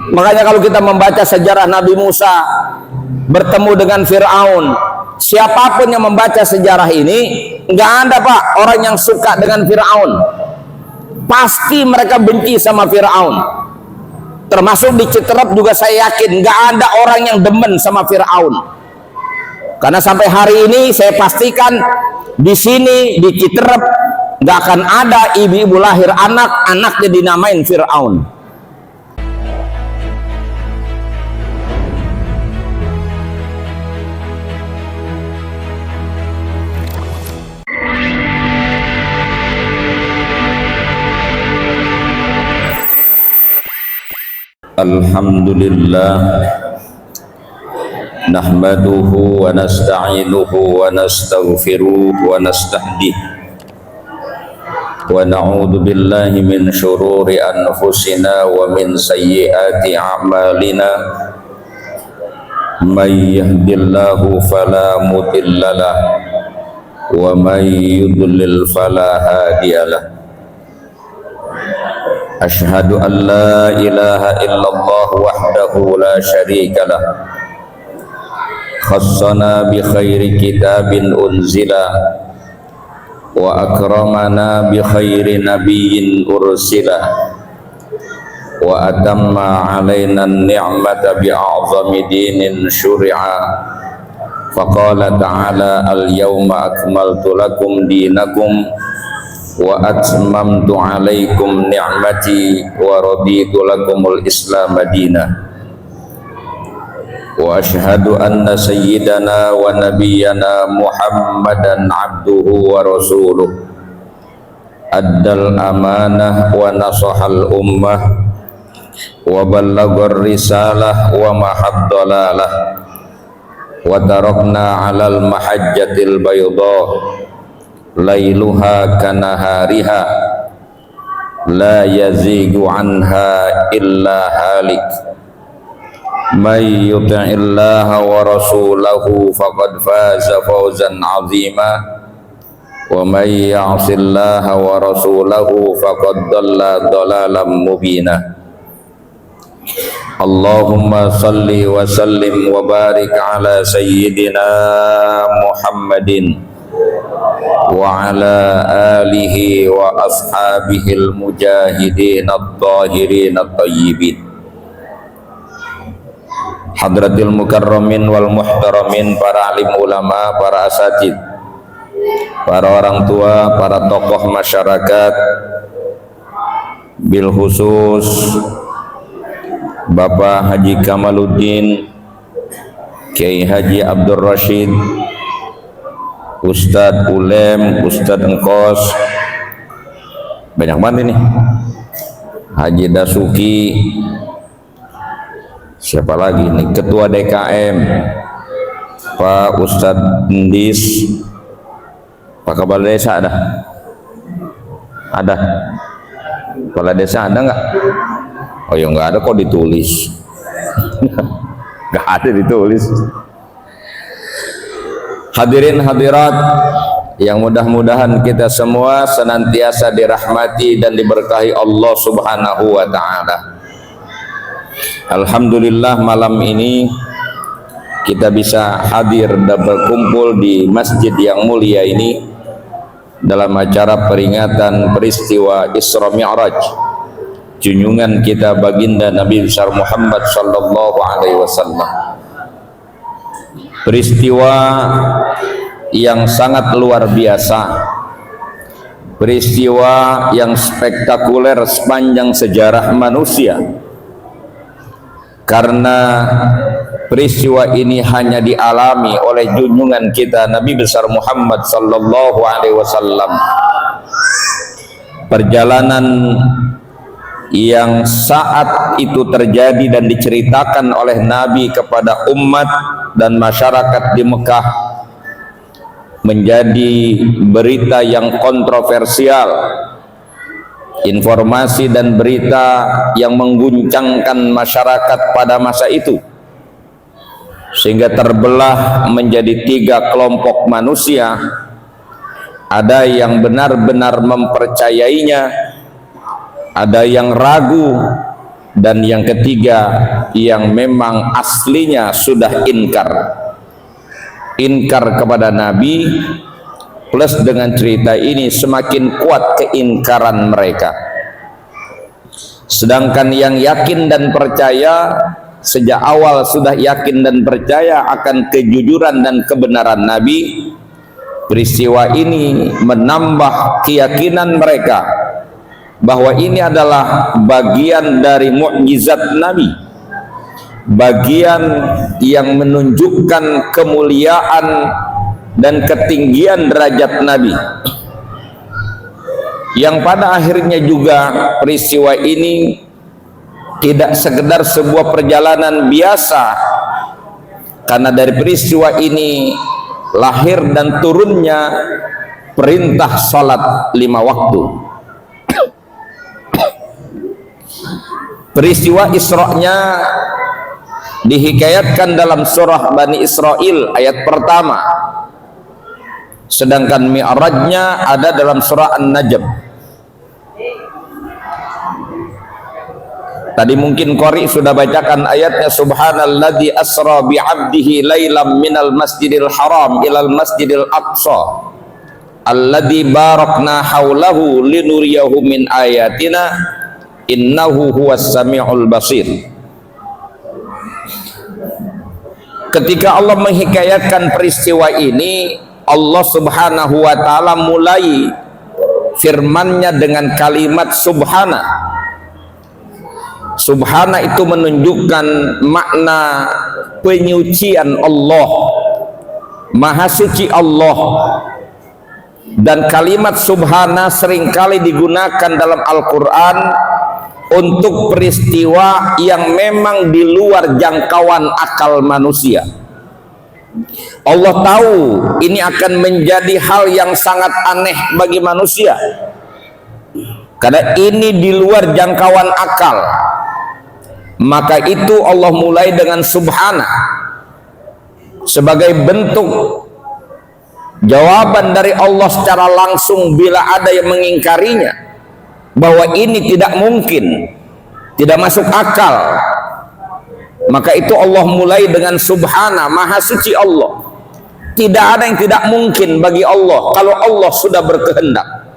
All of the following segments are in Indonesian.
Makanya kalau kita membaca sejarah Nabi Musa bertemu dengan Fir'aun, siapapun yang membaca sejarah ini, nggak ada Pak orang yang suka dengan Fir'aun. Pasti mereka benci sama Fir'aun. Termasuk di Citerep juga saya yakin nggak ada orang yang demen sama Fir'aun. Karena sampai hari ini saya pastikan di sini di Citerep nggak akan ada ibu-ibu lahir anak, anaknya dinamain Fir'aun. Alhamdulillah, nahmaduhu wa nasta'inuhu wa nastaghfiruh wa nastahdiih wa na'udzu billahi min syururi anfusina wa min sayyiati a'malina. May yahdihillahu fala mudhillalah wa may yudlil fala hadiyalah. Ashhadu an la ilaha illallah wahdahu la syarika lah, khassana bi khairi kitabin unzila wa akramana bi khairi nabiyyin ursila wa atamma alaina ni'mata bi a'zami dinin syuri'a. Faqala ta'ala al-yawma akmaltu lakum dinakum wa atmamtu alaikum ni'mati wa raditu lakumul islam madinah. Wa ashhadu anna sayyidana wa nabiyyana Muhammadan abduhu wa rasuluh, addal amanah wa nasahal ummah wa ballagar risalah wa mahaddalalah wa tarakna alal mahajjatil baydah lailuha kanahariha la yazigu anha illa halik. May yuti'illaha wa rasulahu faqad faza fawzan 'azima wa may ya'sillaha wa rasulahu faqad dhalla dhalalan mubina. Allahumma salli wa sallim wa barik ala sayyidina Muhammadin wa ala alihi wa ashabihil mujahidin at-tahirin at-tayyibin. Hadratil mukarramin wal muhtaramin, para alim ulama, para asatid, para orang tua, para tokoh masyarakat, bil khusus Bapak Haji Kamaluddin, Kiai Haji Abdul Rashid, Ustadz Ulem, Ustadz Engkos, banyak banget ini, Haji Dasuki, siapa lagi nih, Ketua DKM Pak Ustadz Ndis, Pak Kepala Desa ada? Ada? Kepala Desa ada nggak? Oh ya nggak ada, kok ditulis? Nggak ada ditulis. Hadirin hadirat yang mudah-mudahan kita semua senantiasa dirahmati dan diberkahi Allah Subhanahu wa ta'ala. Alhamdulillah, malam ini kita bisa hadir dan berkumpul di masjid yang mulia ini dalam acara peringatan peristiwa Isra Mi'raj, junjungan kita baginda Nabi besar Muhammad sallallahu alaihi wasallam. Peristiwa yang sangat luar biasa, peristiwa yang spektakuler sepanjang sejarah manusia, karena peristiwa ini hanya dialami oleh junjungan kita Nabi besar Muhammad sallallahu alaihi wasallam. Perjalanan yang saat itu terjadi dan diceritakan oleh Nabi kepada umat dan masyarakat di Mekah menjadi berita yang kontroversial, informasi dan berita yang mengguncangkan masyarakat pada masa itu, sehingga terbelah menjadi 3 kelompok manusia. Ada yang benar-benar mempercayainya, ada yang ragu, Dan yang ketiga, yang memang aslinya sudah inkar kepada Nabi, plus dengan cerita ini semakin kuat keingkaran mereka. Sedangkan yang yakin dan percaya, sejak awal sudah yakin dan percaya akan kejujuran dan kebenaran Nabi, peristiwa ini menambah keyakinan mereka bahwa ini adalah bagian dari mukjizat Nabi, bagian yang menunjukkan kemuliaan dan ketinggian derajat Nabi, yang pada akhirnya juga peristiwa ini tidak sekedar sebuah perjalanan biasa, karena dari peristiwa ini lahir dan turunnya perintah salat 5 waktu. Peristiwa Isra-nya dihikayatkan dalam surah Bani Israel ayat pertama, sedangkan Mi'rajnya ada dalam surah An-Najm. Tadi mungkin qari sudah bacakan ayatnya, subhanalladzi asra bi'abdihi lailam minal masjidil haram ilal masjidil aqsa alladzi barakna haulahu linuriyahu min ayatina innahu huwas sami'ul basir. Ketika Allah menghikayatkan peristiwa ini, Allah subhanahu wa ta'ala mulai firmannya dengan kalimat subhana. Subhana itu menunjukkan makna penyucian Allah, maha suci Allah. Dan kalimat subhana seringkali digunakan dalam Al-Quran untuk peristiwa yang memang di luar jangkauan akal manusia. Allah tahu ini akan menjadi hal yang sangat aneh bagi manusia, karena ini di luar jangkauan akal. Maka itu Allah mulai dengan subhana sebagai bentuk jawaban dari Allah secara langsung bila ada yang mengingkarinya, bahwa ini tidak mungkin, tidak masuk akal. Maka itu Allah mulai dengan subhana, maha suci Allah. Tidak ada yang tidak mungkin bagi Allah kalau Allah sudah berkehendak.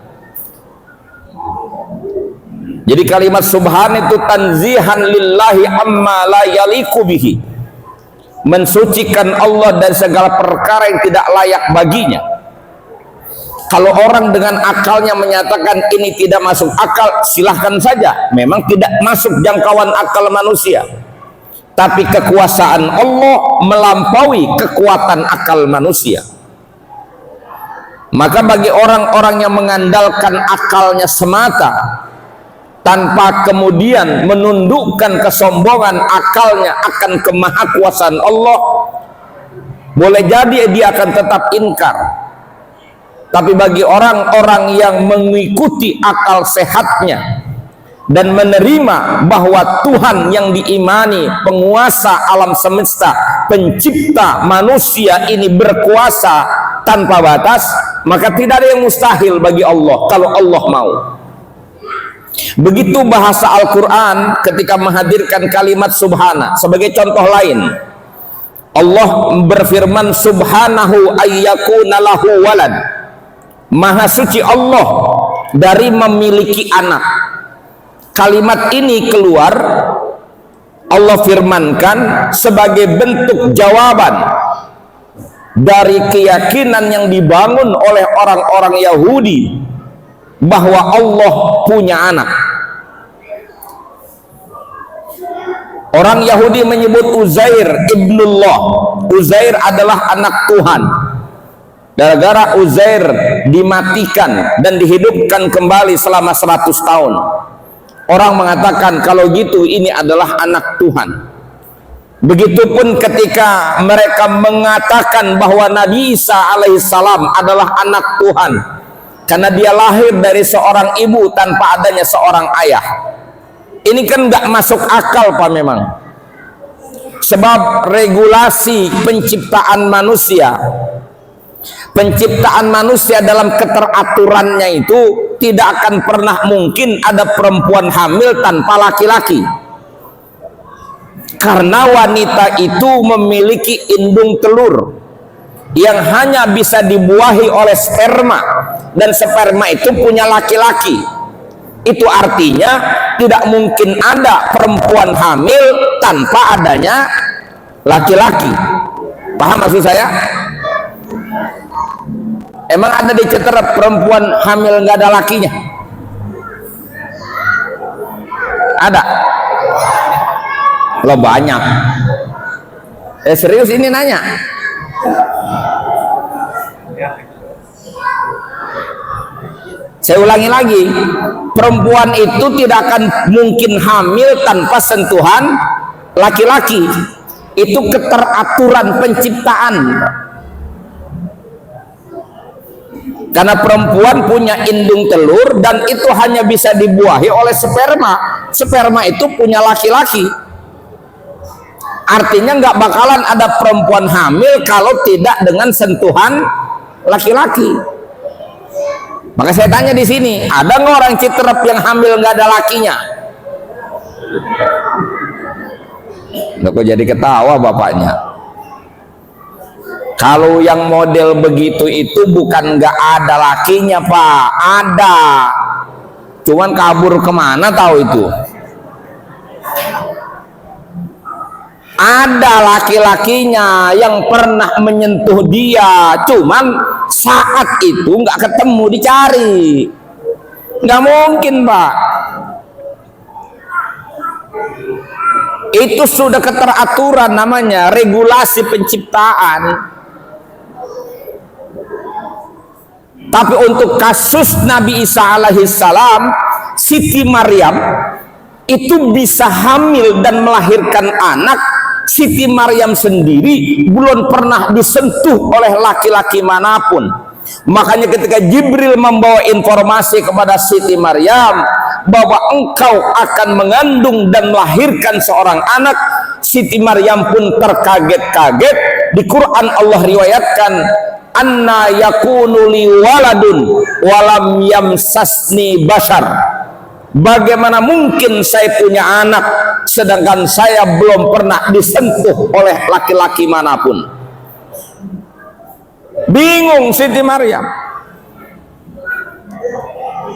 Jadi kalimat subhana itu tanzihan lillahi amma la yaliku bihi, mensucikan Allah dari segala perkara yang tidak layak baginya. Kalau orang dengan akalnya menyatakan ini tidak masuk akal, silahkan saja, memang tidak masuk jangkauan akal manusia. Tapi kekuasaan Allah melampaui kekuatan akal manusia. Maka bagi orang-orang yang mengandalkan akalnya semata, tanpa kemudian menundukkan kesombongan akalnya akan kemahakuasaan Allah, boleh jadi dia akan tetap ingkar. Tapi bagi orang-orang yang mengikuti akal sehatnya dan menerima bahwa Tuhan yang diimani, penguasa alam semesta, pencipta manusia ini berkuasa tanpa batas, maka tidak ada yang mustahil bagi Allah kalau Allah mau. Begitu bahasa Al-Quran ketika menghadirkan kalimat subhana. Sebagai contoh lain, Allah berfirman subhanahu ayyakuna lahu walad, maha suci Allah dari memiliki anak. Kalimat ini keluar, Allah firmankan sebagai bentuk jawaban dari keyakinan yang dibangun oleh orang-orang Yahudi bahwa Allah punya anak. Orang Yahudi menyebut Uzair ibnullah. Uzair adalah anak Tuhan. Gara-gara Uzair dimatikan dan dihidupkan kembali selama 100 tahun, orang mengatakan kalau gitu ini adalah anak Tuhan. Begitupun ketika mereka mengatakan bahwa Nabi Isa alaihissalam adalah anak Tuhan, karena dia lahir dari seorang ibu tanpa adanya seorang ayah. Ini kan nggak masuk akal Pak memang. Sebab regulasi penciptaan manusia dalam keteraturannya itu tidak akan pernah mungkin ada perempuan hamil tanpa laki-laki. Karena wanita itu memiliki indung telur yang hanya bisa dibuahi oleh sperma, dan sperma itu punya laki-laki. Itu artinya tidak mungkin ada perempuan hamil tanpa adanya laki-laki. Paham maksud saya? Emang ada di Cirebon perempuan hamil nggak ada lakinya? Ada? Lo banyak. Serius ini nanya. Saya ulangi lagi, perempuan itu tidak akan mungkin hamil tanpa sentuhan laki-laki. Itu keteraturan penciptaan. Karena perempuan punya indung telur dan itu hanya bisa dibuahi oleh sperma. Sperma itu punya laki-laki. Artinya nggak bakalan ada perempuan hamil kalau tidak dengan sentuhan laki-laki. Maka saya tanya di sini, ada nggak orang Citerep yang hamil nggak ada lakinya? Nggak kok jadi ketawa bapaknya. Kalau yang model begitu itu bukan nggak ada lakinya Pak, ada. Cuman kabur kemana tahu itu? Ada laki-lakinya yang pernah menyentuh dia, cuman saat itu nggak ketemu, dicari. Nggak mungkin Pak. Itu sudah keteraturan, namanya regulasi penciptaan. Tapi untuk kasus Nabi Isa alaihissalam, Siti Maryam itu bisa hamil dan melahirkan anak. Siti Maryam sendiri belum pernah disentuh oleh laki-laki manapun. Makanya ketika Jibril membawa informasi kepada Siti Maryam bahwa engkau akan mengandung dan melahirkan seorang anak, Siti Maryam pun terkaget-kaget. Di Quran Allah riwayatkan, anna yakunu li waladun walam yamsasni bashar. Bagaimana mungkin saya punya anak sedangkan saya belum pernah disentuh oleh laki-laki manapun? Bingung Siti Maryam.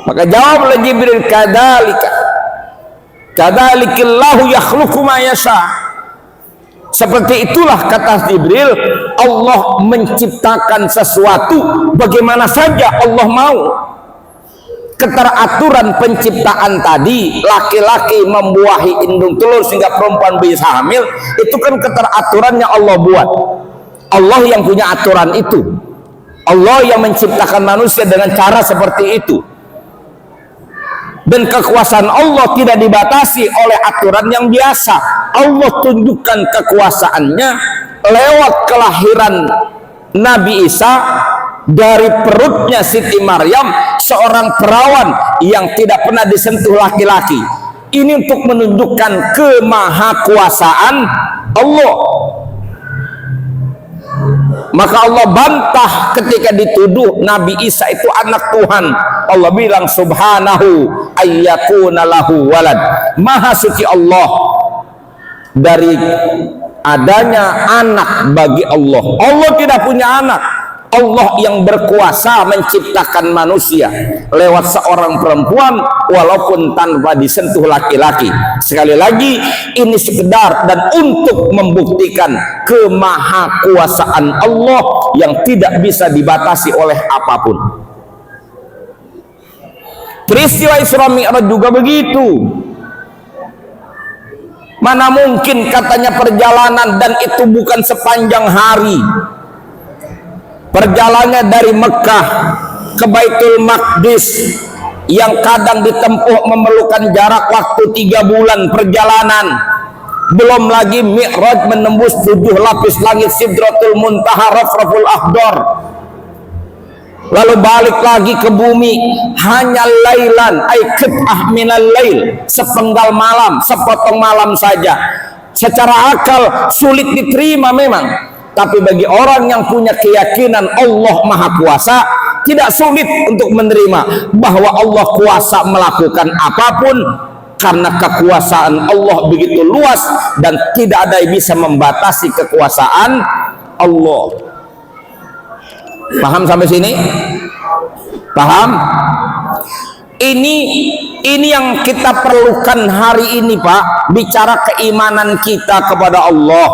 Maka jawablah Jibril, kadzalikillahu yakhluqu ma yasha. Seperti itulah kata Jibril, Allah menciptakan sesuatu bagaimana saja Allah mau. Keteraturan penciptaan tadi, laki-laki membuahi indung telur sehingga perempuan bisa hamil, itu kan keteraturannya Allah buat. Allah yang punya aturan itu. Allah yang menciptakan manusia dengan cara seperti itu. Dan kekuasaan Allah tidak dibatasi oleh aturan yang biasa. Allah tunjukkan kekuasaannya lewat kelahiran Nabi Isa dari perutnya Siti Maryam, seorang perawan yang tidak pernah disentuh laki-laki. Ini untuk menunjukkan kemahakuasaan Allah. Maka Allah bantah ketika dituduh Nabi Isa itu anak Tuhan. Allah bilang subhanahu ayyakuna lahu walad. Maha suci Allah dari adanya anak bagi Allah. Allah tidak punya anak. Allah yang berkuasa menciptakan manusia lewat seorang perempuan walaupun tanpa disentuh laki-laki. Sekali lagi, ini sekedar dan untuk membuktikan kemahakuasaan Allah yang tidak bisa dibatasi oleh apapun. Peristiwa Isra Mi'raj juga begitu. Mana mungkin katanya perjalanan, dan itu bukan sepanjang hari. Perjalanannya dari Mekah ke Baitul Maqdis yang kadang ditempuh memerlukan jarak waktu 3 bulan perjalanan. Belum lagi Mi'raj menembus 7 lapis langit, Sidratul Muntaha, Rafraful Akhdar. Lalu balik lagi ke bumi, hanya lailan ay qit'ah minal lail, sepenggal malam, sepotong malam saja. Secara akal sulit diterima memang. Tapi bagi orang yang punya keyakinan Allah Maha Kuasa, tidak sulit untuk menerima bahwa Allah kuasa melakukan apapun karena kekuasaan Allah begitu luas dan tidak ada yang bisa membatasi kekuasaan Allah. Paham sampai sini? Paham? Ini yang kita perlukan hari ini, Pak, bicara keimanan kita kepada Allah.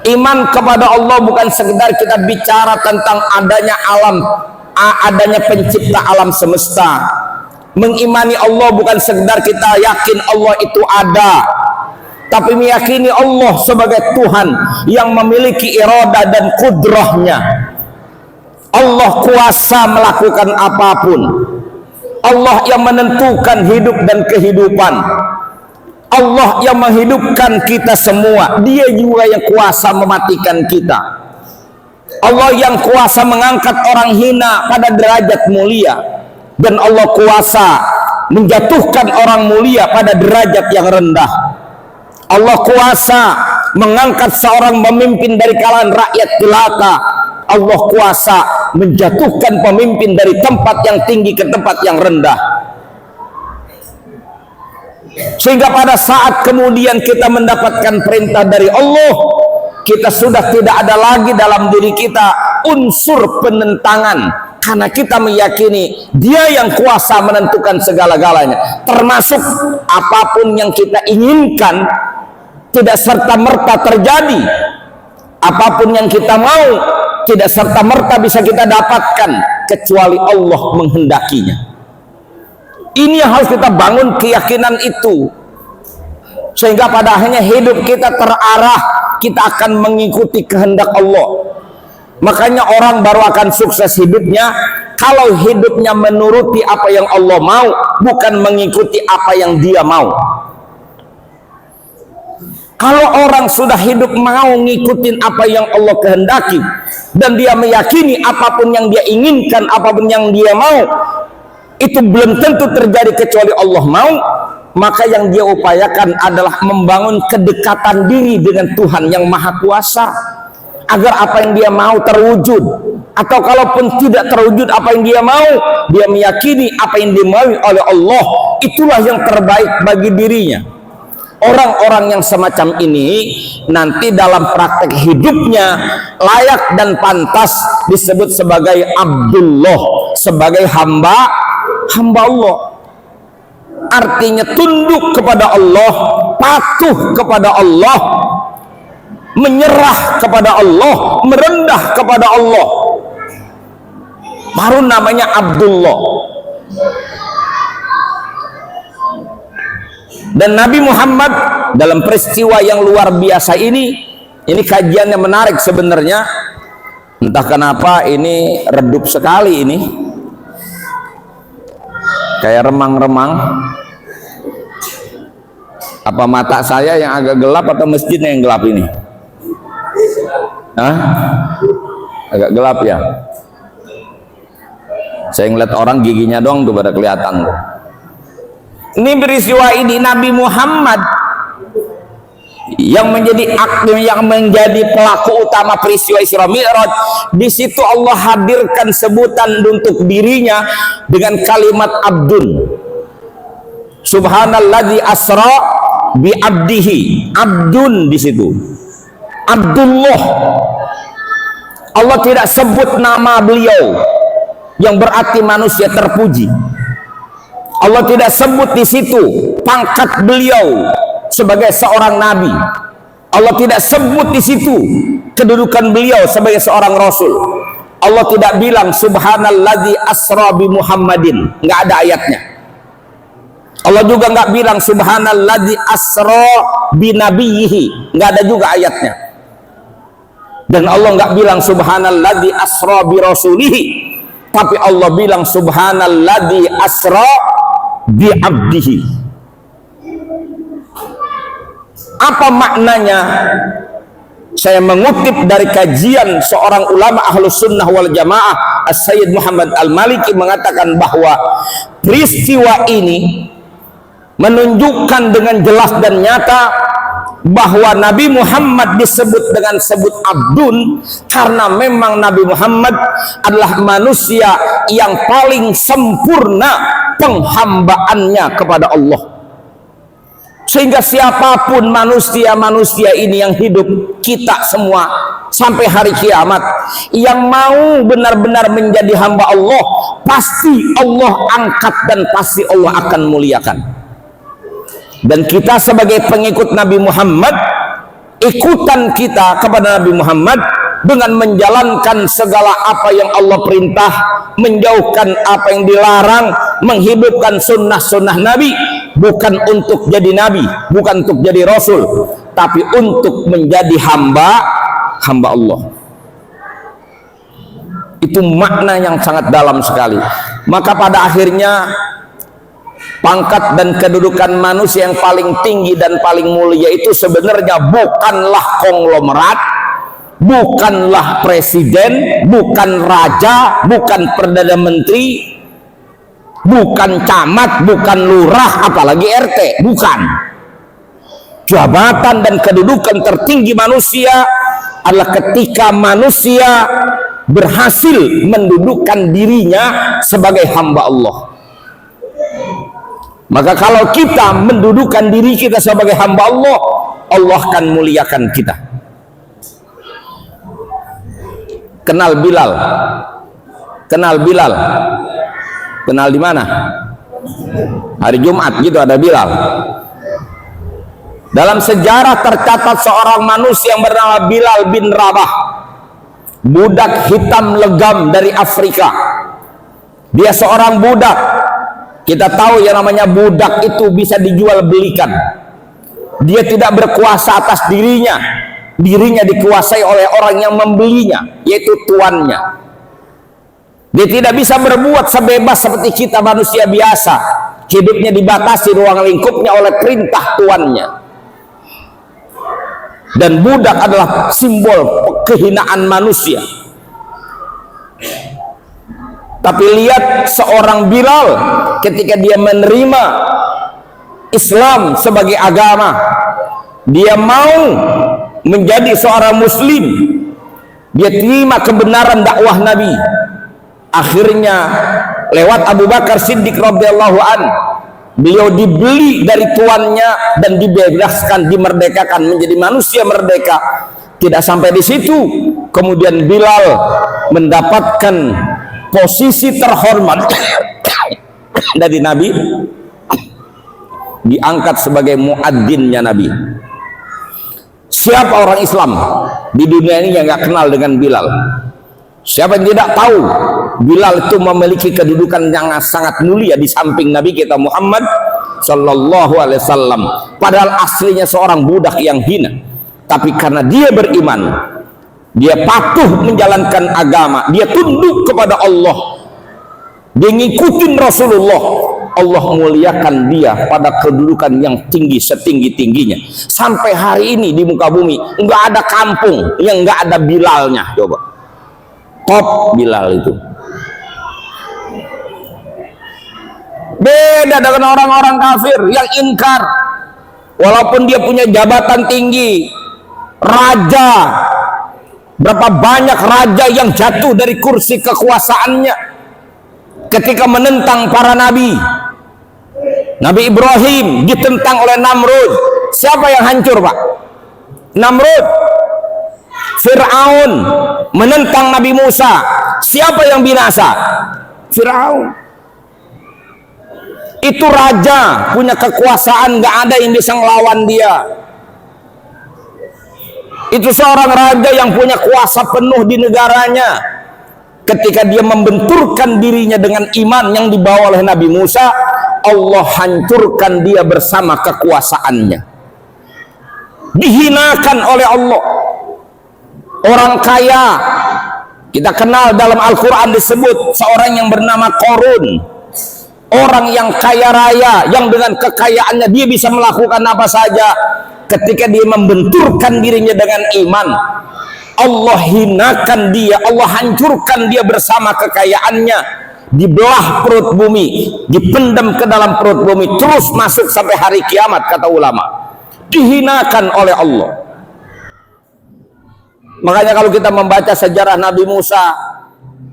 Iman kepada Allah bukan sekedar kita bicara tentang adanya alam, adanya pencipta alam semesta. Mengimani Allah bukan sekedar kita yakin Allah itu ada, tapi meyakini Allah sebagai Tuhan yang memiliki iradah dan kudrahnya. Allah kuasa melakukan apapun. Allah yang menentukan hidup dan kehidupan. Allah yang menghidupkan kita semua. Dia juga yang kuasa mematikan kita. Allah yang kuasa mengangkat orang hina pada derajat mulia, dan Allah kuasa menjatuhkan orang mulia pada derajat yang rendah. Allah kuasa mengangkat seorang pemimpin dari kalangan rakyat jelata. Allah kuasa menjatuhkan pemimpin dari tempat yang tinggi ke tempat yang rendah. Sehingga pada saat kemudian kita mendapatkan perintah dari Allah, kita sudah tidak ada lagi dalam diri kita unsur penentangan, karena kita meyakini Dia yang kuasa menentukan segala-galanya, termasuk apapun yang kita inginkan tidak serta-merta terjadi. Apapun yang kita mau tidak serta-merta bisa kita dapatkan kecuali Allah menghendakinya. Ini yang harus kita bangun, keyakinan itu, sehingga pada akhirnya hidup kita terarah, kita akan mengikuti kehendak Allah. Makanya orang baru akan sukses hidupnya kalau hidupnya menuruti apa yang Allah mau, bukan mengikuti apa yang dia mau. Kalau orang sudah hidup mau ngikutin apa yang Allah kehendaki, dan dia meyakini apapun yang dia inginkan, apapun yang dia mau, itu belum tentu terjadi kecuali Allah mau, maka yang dia upayakan adalah membangun kedekatan diri dengan Tuhan yang Maha Kuasa, agar apa yang dia mau terwujud. Atau kalaupun tidak terwujud apa yang dia mau, dia meyakini apa yang dimaui oleh Allah itulah yang terbaik bagi dirinya. Orang-orang yang semacam ini nanti dalam praktek hidupnya layak dan pantas disebut sebagai Abdullah, sebagai hamba Allah. Artinya tunduk kepada Allah, patuh kepada Allah, menyerah kepada Allah, merendah kepada Allah, baru namanya Abdullah. Dan Nabi Muhammad dalam peristiwa yang luar biasa ini kajiannya menarik sebenarnya. Entah kenapa ini redup sekali ini, kayak remang-remang. Apa mata saya yang agak gelap atau masjidnya yang gelap ini? Hah? Agak gelap ya. Saya ngeliat orang giginya dong tuh pada kelihatan tuh. Ini peristiwa ini Nabi Muhammad yang menjadi yang menjadi pelaku utama peristiwa Isra Mi'raj. Di situ Allah hadirkan sebutan untuk dirinya dengan kalimat Abdun. Subhanalladzi asra bi abdihi. Abdun di situ. Abdullah. Allah tidak sebut nama beliau yang berarti manusia terpuji. Allah tidak sebut di situ pangkat beliau sebagai seorang nabi. Allah tidak sebut di situ kedudukan beliau sebagai seorang rasul. Allah tidak bilang subhanalladzi asra bi Muhammadin, nggak ada ayatnya. Allah juga nggak bilang subhanalladzi asra bi nabiyhi, nggak ada juga ayatnya. Dan Allah nggak bilang subhanalladzi asra bi rasulihi, tapi Allah bilang subhanalladzi asra bi abdihi. Apa maknanya? Saya mengutip dari kajian seorang ulama Ahlus Sunnah wal Jamaah, As-Sayyid Muhammad Al-Maliki, mengatakan bahwa peristiwa ini menunjukkan dengan jelas dan nyata bahwa Nabi Muhammad disebut dengan sebut Abdun karena memang Nabi Muhammad adalah manusia yang paling sempurna penghambaannya kepada Allah. Sehingga siapapun manusia-manusia ini yang hidup, kita semua sampai hari kiamat, yang mau benar-benar menjadi hamba Allah, pasti Allah angkat dan pasti Allah akan muliakan. Dan kita sebagai pengikut Nabi Muhammad, ikutan kita kepada Nabi Muhammad dengan menjalankan segala apa yang Allah perintah, menjauhkan apa yang dilarang, menghidupkan sunnah-sunnah Nabi, bukan untuk jadi Nabi, bukan untuk jadi Rasul, tapi untuk menjadi hamba Allah. Itu makna yang sangat dalam sekali. Maka pada akhirnya pangkat dan kedudukan manusia yang paling tinggi dan paling mulia itu sebenarnya bukanlah konglomerat, bukanlah presiden, bukan raja, bukan perdana menteri, bukan camat, bukan lurah, apalagi RT, bukan. Jabatan dan kedudukan tertinggi manusia adalah ketika manusia berhasil mendudukkan dirinya sebagai hamba Allah. Maka kalau kita mendudukan diri kita sebagai hamba Allah, Allah akan muliakan kita. Kenal Bilal? Kenal Bilal? Kenal di mana? Hari Jumat gitu ada Bilal. Dalam sejarah tercatat seorang manusia yang bernama Bilal bin Rabah, budak hitam legam dari Afrika. Dia seorang budak. Kita tahu yang namanya budak itu bisa dijual belikan. Dia tidak berkuasa atas dirinya. Dirinya dikuasai oleh orang yang membelinya, yaitu tuannya. Dia tidak bisa berbuat sebebas seperti kita manusia biasa. Hidupnya dibatasi ruang lingkupnya oleh perintah tuannya. Dan budak adalah simbol kehinaan manusia. Tapi lihat seorang Bilal ketika dia menerima Islam sebagai agama, dia mau menjadi seorang muslim, dia terima kebenaran dakwah Nabi. Akhirnya lewat Abu Bakar Siddiq radhiyallahu an, beliau dibeli dari tuannya dan dibebaskan, dimerdekakan menjadi manusia merdeka. Tidak sampai di situ, kemudian Bilal mendapatkan posisi terhormat dari Nabi, diangkat sebagai muadzzinnya Nabi. Siapa orang Islam di dunia ini yang nggak kenal dengan Bilal? Siapa yang tidak tahu Bilal itu memiliki kedudukan yang sangat mulia di samping Nabi kita Muhammad Sallallahu Alaihi Wasallam. Padahal aslinya seorang budak yang hina, tapi karena dia beriman, dia patuh menjalankan agama, dia tunduk kepada Allah, dia ngikutin Rasulullah, Allah muliakan dia pada kedudukan yang tinggi setinggi-tingginya. Sampai hari ini di muka bumi nggak ada kampung yang nggak ada Bilalnya. Coba, top Bilal itu. Beda dengan orang-orang kafir yang ingkar, walaupun dia punya jabatan tinggi, raja. Berapa banyak raja yang jatuh dari kursi kekuasaannya ketika menentang para nabi. Nabi Ibrahim ditentang oleh Namrud. Siapa yang hancur, Pak? Namrud. Fir'aun menentang Nabi Musa. Siapa yang binasa? Fir'aun. Itu raja, punya kekuasaan, gak ada yang bisa ngelawan dia. Itu seorang raja yang punya kuasa penuh di negaranya. Ketika dia membenturkan dirinya dengan iman yang dibawa oleh Nabi Musa, Allah hancurkan dia bersama kekuasaannya. Dihinakan oleh Allah. Orang kaya, kita kenal dalam Al-Quran disebut seorang yang bernama Qarun. Orang yang kaya raya, yang dengan kekayaannya dia bisa melakukan apa saja. Ketika dia membenturkan dirinya dengan iman, Allah hinakan dia, Allah hancurkan dia bersama kekayaannya. Dibelah perut bumi, dipendam ke dalam perut bumi, terus masuk sampai hari kiamat, kata ulama. Dihinakan oleh Allah. Makanya kalau kita membaca sejarah Nabi Musa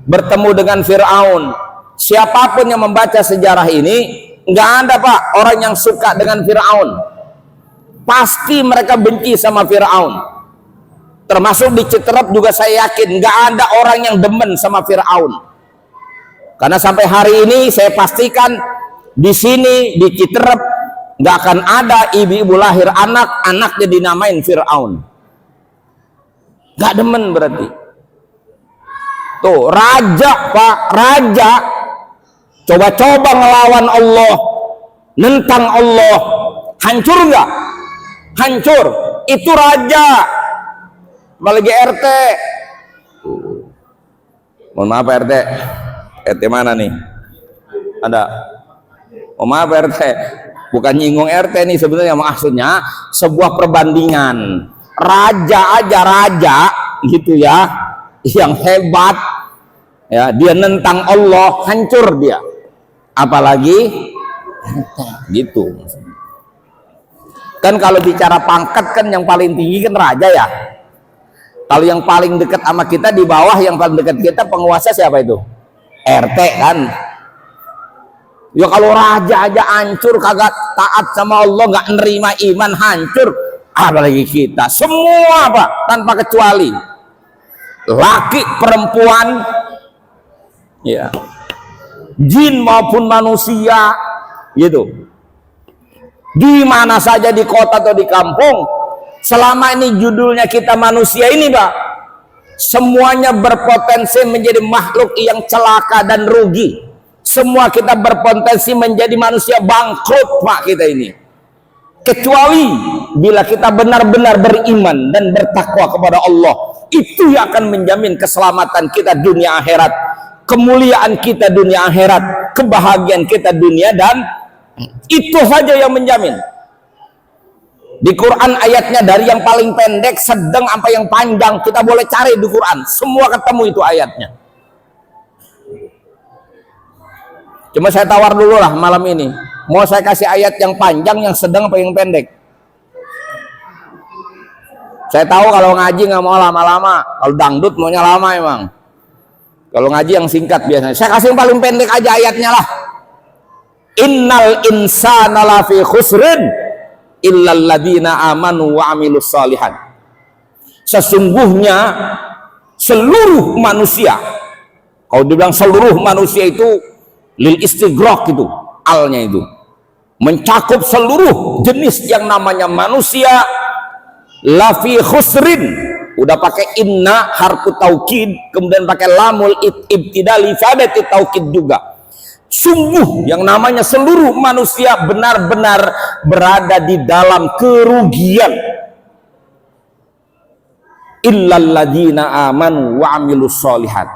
bertemu dengan Fir'aun, Siapapun yang membaca sejarah ini, nggak ada Pak orang yang suka dengan Fir'aun. Pasti mereka benci sama Fir'aun. Termasuk di Citerep juga saya yakin nggak ada orang yang demen sama Fir'aun. Karena sampai hari ini saya pastikan di sini di Citerep nggak akan ada ibu-ibu lahir anak, anaknya dinamain Fir'aun. Nggak demen berarti. Tuh raja Pak, raja coba-coba ngelawan Allah, nentang Allah, hancur nggak? Hancur. Itu raja. Apalagi RT. Mohon maaf RT. RT mana nih? Ada. Oh maaf RT. Bukan nyinggung RT nih sebenarnya, maksudnya sebuah perbandingan. Raja aja raja gitu ya, yang hebat ya, dia nentang Allah, hancur dia. Apalagi gitu. Kan kalau bicara pangkat kan yang paling tinggi kan raja ya. Kalau yang paling dekat sama kita di bawah, yang paling dekat kita penguasa siapa itu? RT kan. Ya kalau raja aja hancur, kagak taat sama Allah, nggak nerima iman, hancur. Apalagi kita. Semua Pak, tanpa kecuali. Laki, perempuan, ya, jin maupun manusia, gitu. Di mana saja, di kota atau di kampung, selama ini judulnya kita manusia ini Pak, semuanya berpotensi menjadi makhluk yang celaka dan rugi. Semua kita berpotensi menjadi manusia bangkrut Pak kita ini. Kecuali bila kita benar-benar beriman dan bertakwa kepada Allah, itu yang akan menjamin keselamatan kita dunia akhirat, kemuliaan kita dunia akhirat, kebahagiaan kita dunia, dan itu saja yang menjamin. Di Quran ayatnya dari yang paling pendek, sedang, sampai yang panjang, kita boleh cari di Quran, semua ketemu itu ayatnya. Cuma saya tawar dulu lah malam ini, mau saya kasih ayat yang panjang, yang sedang, apa yang pendek? Saya tahu kalau ngaji nggak mau lama-lama, kalau dangdut maunya lama emang. Kalau ngaji yang singkat biasanya. Saya kasih yang paling pendek aja ayatnya lah. Innal insana lafi khusrin illal ladina amanu wa amilus salihan. Sesungguhnya seluruh manusia, kalau dibilang seluruh manusia itu lil istighraq, itu alnya itu mencakup seluruh jenis yang namanya manusia. Lafi khusrin, udah pakai inna harfu taukid, kemudian pakai lamul ibtidali fadati taukid juga. Sungguh yang namanya seluruh manusia benar-benar berada di dalam kerugian. Illal ladzina amanu wa amilus sholihat,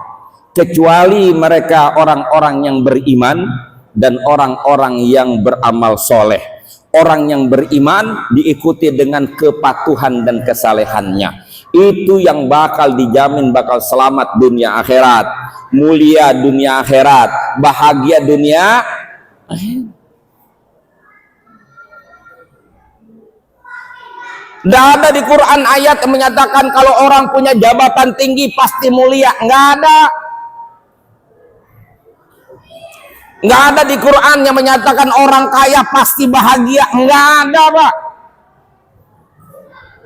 kecuali mereka orang-orang yang beriman dan orang-orang yang beramal soleh. Orang yang beriman diikuti dengan kepatuhan dan kesalehannya, itu yang bakal dijamin bakal selamat dunia akhirat, mulia dunia akhirat, bahagia dunia akhirat. Tidak ada di Quran ayat yang menyatakan kalau orang punya jabatan tinggi pasti mulia, nggak ada. Nggak ada di Quran yang menyatakan orang kaya pasti bahagia, nggak ada Pak.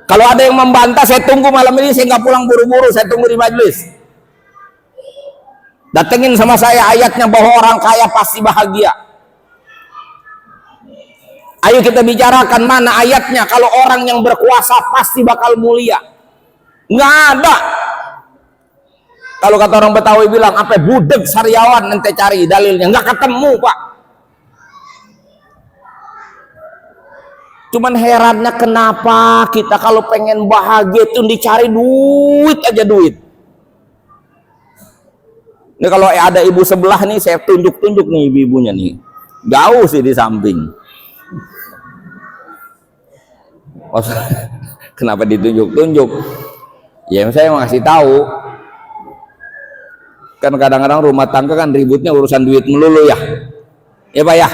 Kalau ada yang membantah, saya tunggu malam ini, saya nggak pulang buru-buru, saya tunggu di majelis. Datengin sama saya ayatnya bahwa orang kaya pasti bahagia. Ayo kita bicarakan mana ayatnya kalau orang yang berkuasa pasti bakal mulia. Nggak ada. Kalau kata orang Betawi bilang, apa budeg sariawan, nanti cari dalilnya, nggak ketemu Pak. Cuman herannya kenapa kita kalau pengen bahagia itu dicari duit aja, duit. Ini kalau ada ibu sebelah nih, saya tunjuk-tunjuk nih ibu-ibunya nih, jauh sih di samping. Kenapa ditunjuk-tunjuk? Ya saya mau ngasih tahu. Kan kadang-kadang rumah tangga kan ributnya urusan duit melulu ya. Ya Pak ya.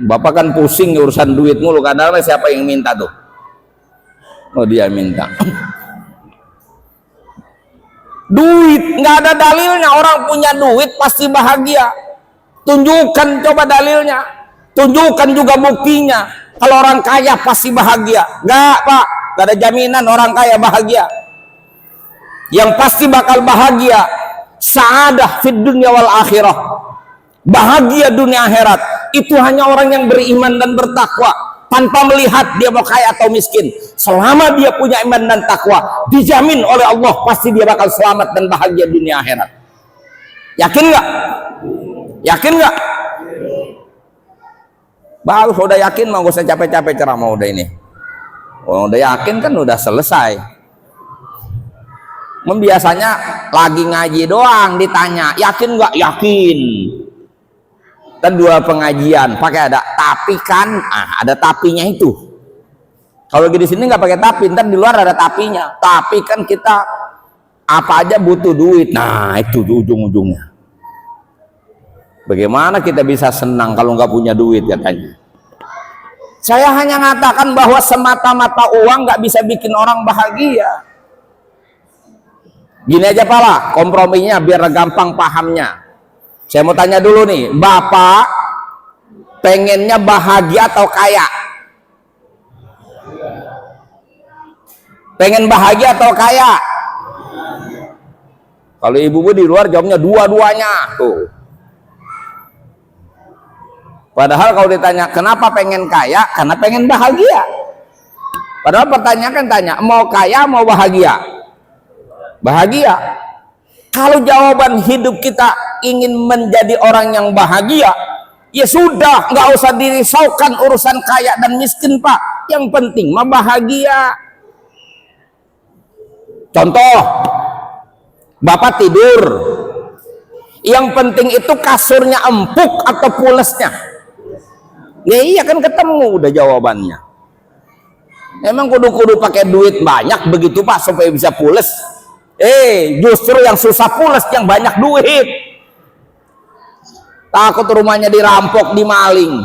Bapak kan pusing urusan duit mulu, kadang-kadang siapa yang minta tuh? Oh dia minta. Duit nggak ada dalilnya. Orang punya duit pasti bahagia. Tunjukkan coba dalilnya. Tunjukkan juga buktinya. Kalau orang kaya pasti bahagia. Nggak, Pak. Nggak ada jaminan orang kaya bahagia. Yang pasti bakal bahagia, sa'adah fid dunya wal akhirah, bahagia dunia akhirat, itu hanya orang yang beriman dan bertakwa, tanpa melihat dia mau kaya atau miskin. Selama dia punya iman dan takwa, dijamin oleh Allah pasti dia bakal selamat dan bahagia dunia akhirat. Yakin nggak? Yakin nggak? Bagus, udah yakin mah gak usah capek-capek ceramah udah ini. Oh, udah yakin kan udah selesai. Biasanya lagi ngaji doang ditanya, yakin nggak? Yakin. Dan dua pengajian pakai ada tapi kan, ada tapinya itu. Kalau di sini nggak pakai tapi, ntar di luar ada tapinya. Tapi kan kita apa aja butuh duit. Nah itu ujung-ujungnya. Bagaimana kita bisa senang kalau nggak punya duit katanya? Saya hanya mengatakan bahwa semata-mata uang nggak bisa bikin orang bahagia. Gini aja pala komprominya biar gampang pahamnya. Saya mau tanya dulu nih, Bapak pengennya bahagia atau kaya? Pengen bahagia atau kaya? Kalau ibu-ibu di luar jawabnya dua-duanya tuh. Padahal kalau ditanya kenapa pengen kaya, karena pengen bahagia. Padahal pertanyaan kan tanya mau kaya mau bahagia. Bahagia. Kalau jawaban hidup kita ingin menjadi orang yang bahagia, ya sudah, nggak usah dirisaukan urusan kaya dan miskin, Pak. Yang penting mah bahagia. Contoh, Bapak tidur, yang penting itu kasurnya empuk atau pulesnya. Ya iya kan ketemu udah jawabannya. Emang kudu-kudu pakai duit banyak begitu Pak supaya bisa pules? Justru yang susah pules yang banyak duit. Takut rumahnya dirampok, dimaling.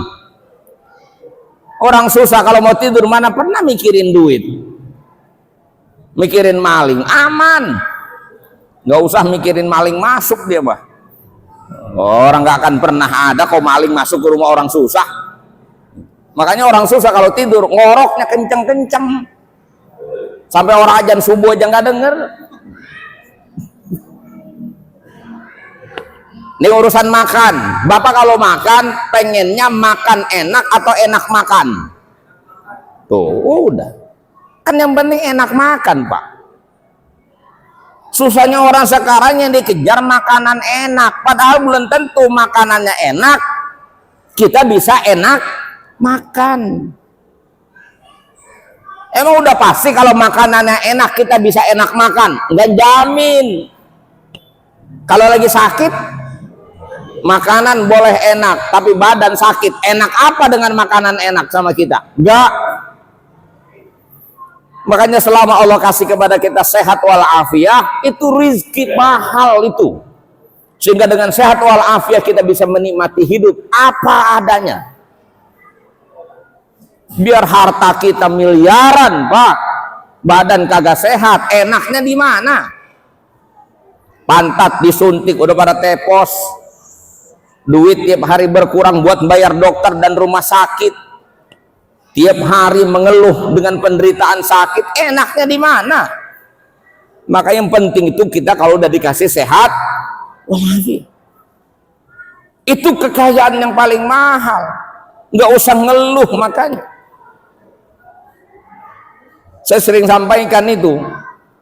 Orang susah kalau mau tidur mana pernah mikirin duit, mikirin maling, aman. Nggak usah mikirin maling masuk dia, Pak. Orang nggak akan pernah ada kok maling masuk ke rumah orang susah. Makanya orang susah kalau tidur ngoroknya kenceng-kenceng sampai orang azan subuh aja nggak denger. Ini urusan makan. Bapak kalau makan pengennya makan enak atau enak makan? Tuh udah. Kan yang penting enak makan, Pak. Susahnya orang sekarang yang dikejar makanan enak, padahal belum tentu makanannya enak kita bisa enak makan. Emang udah pasti kalau makanannya enak kita bisa enak makan? Nggak jamin. Kalau lagi sakit makanan boleh enak, tapi badan sakit. Enak apa dengan makanan enak sama kita? Enggak. Makanya selama Allah kasih kepada kita sehat walafiat, itu rizki mahal itu. Sehingga dengan sehat walafiat kita bisa menikmati hidup apa adanya. Biar harta kita miliaran, Pak, badan kagak sehat, enaknya di mana? Pantat disuntik udah pada tepos. Duit tiap hari berkurang buat bayar dokter dan rumah sakit. Tiap hari mengeluh dengan penderitaan sakit. Enaknya di mana? Maka yang penting itu kita kalau udah dikasih sehat, walafiat. Itu kekayaan yang paling mahal. Nggak usah ngeluh makanya. Saya sering sampaikan itu.